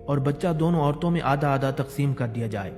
اور بچہ دونوں عورتوں میں آدھا آدھا تقسیم کر دیا جائے۔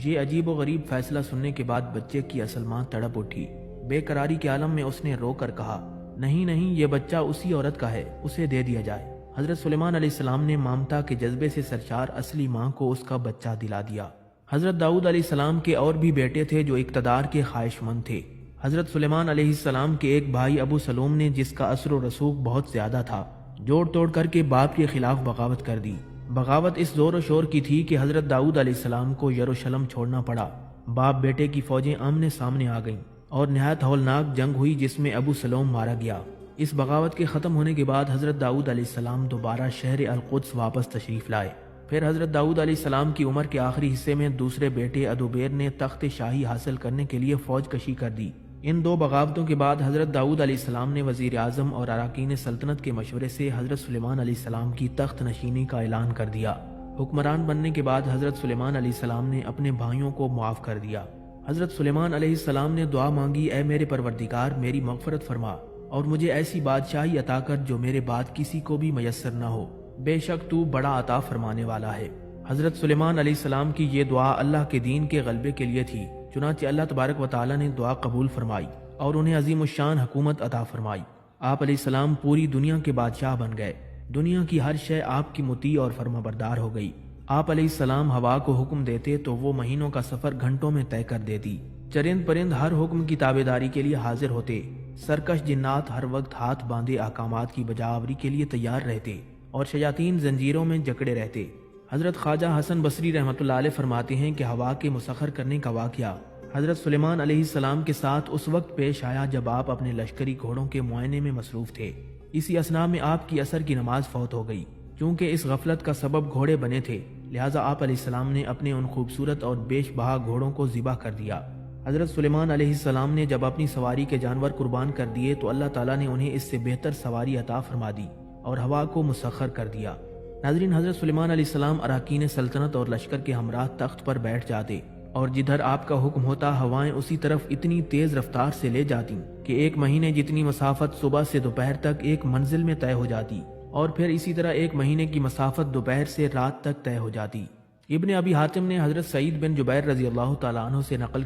یہ عجیب و غریب فیصلہ سننے کے بعد بچے کی اصل ماں تڑپ اٹھی۔ بے قراری کے عالم میں اس نے رو کر کہا، نہیں نہیں، یہ بچہ اسی عورت کا ہے، اسے دے دیا جائے۔ حضرت سلیمان علیہ السلام نے ممتا کے جذبے سے سرشار اصلی ماں کو اس کا بچہ دلا دیا۔ حضرت داؤد علیہ السلام کے اور بھی بیٹے تھے جو اقتدار کے خواہش مند تھے۔ حضرت سلیمان علیہ السلام کے ایک بھائی ابو سلوم نے، جس کا اثر و رسوخ بہت زیادہ تھا، جوڑ توڑ کر کے باپ کے خلاف بغاوت کر دی۔ بغاوت اس زور و شور کی تھی کہ حضرت داؤد علیہ السلام کو یروشلم چھوڑنا پڑا۔ باپ بیٹے کی فوجیں آمنے سامنے آ گئیں اور نہایت ہولناک جنگ ہوئی جس میں ابو سلوم مارا گیا۔ اس بغاوت کے ختم ہونے کے بعد حضرت داؤد علیہ السلام دوبارہ شہر القدس واپس تشریف لائے۔ پھر حضرت داؤد علیہ السلام کی عمر کے آخری حصے میں دوسرے بیٹے ادوبیر نے تخت شاہی حاصل کرنے کے لیے فوج کشی کر دی۔ ان دو بغاوتوں کے بعد حضرت داؤد علیہ السلام نے وزیر اعظم اور اراکین سلطنت کے مشورے سے حضرت سلیمان علیہ السلام کی تخت نشینی کا اعلان کر دیا۔ حکمران بننے کے بعد حضرت سلیمان علیہ السلام نے اپنے بھائیوں کو معاف کر دیا۔ حضرت سلیمان علیہ السلام نے دعا مانگی، اے میرے پروردگار، میری مغفرت فرما اور مجھے ایسی بادشاہی عطا کر جو میرے بعد کسی کو بھی میسر نہ ہو، بے شک تو بڑا عطا فرمانے والا ہے۔ حضرت سلیمان علیہ السلام کی یہ دعا اللہ کے دین کے غلبے کے لیے تھی، چنانچہ اللہ تبارک و تعالی نے دعا قبول فرمائی اور انہیں عظیم الشان حکومت عطا فرمائی۔ آپ علیہ السلام پوری دنیا کے بادشاہ بن گئے۔ دنیا کی ہر شے آپ کی مطیع اور فرما بردار ہو گئی۔ آپ علیہ السلام ہوا کو حکم دیتے تو وہ مہینوں کا سفر گھنٹوں میں طے کر دیتی۔ چرند پرند ہر حکم کی تابعداری کے لیے حاضر ہوتے۔ سرکش جنات ہر وقت ہاتھ باندھے احکامات کی بجاوری کے لیے تیار رہتے اور شیاطین زنجیروں میں جکڑے رہتے۔ حضرت خواجہ حسن بصری رحمۃ اللہ علیہ فرماتے ہیں کہ ہوا کے مسخر کرنے کا واقعہ حضرت سلیمان علیہ السلام کے ساتھ اس وقت پیش آیا جب آپ اپنے لشکری گھوڑوں کے معائنے میں مصروف تھے۔ اسی اثناء میں آپ کی عصر کی نماز فوت ہو گئی۔ چونکہ اس غفلت کا سبب گھوڑے بنے تھے، لہٰذا آپ علیہ السلام نے اپنے ان خوبصورت اور بیش بہا گھوڑوں کو ذبح کر دیا۔ حضرت سلیمان علیہ السلام نے جب اپنی سواری کے جانور قربان کر دیے تو اللہ تعالیٰ نے انہیں اس سے بہتر سواری عطا فرما دی اور ہوا کو مسخر کر دیا۔ ناظرین، حضرت سلیمان علیہ السلام اراکین سلطنت اور لشکر کے ہمراہ تخت پر بیٹھ جاتے اور جدھر آپ کا حکم ہوتا ہوائیں اسی طرف اتنی تیز رفتار سے لے جاتی کہ ایک مہینے جتنی مسافت صبح سے دوپہر تک ایک منزل میں طے ہو جاتی، اور پھر اسی طرح ایک مہینے کی مسافت دوپہر سے رات تک طے ہو جاتی۔ ابن ابی حاتم نے حضرت سعید بن جبیر رضی اللہ تعالیٰ عنہ سے نقل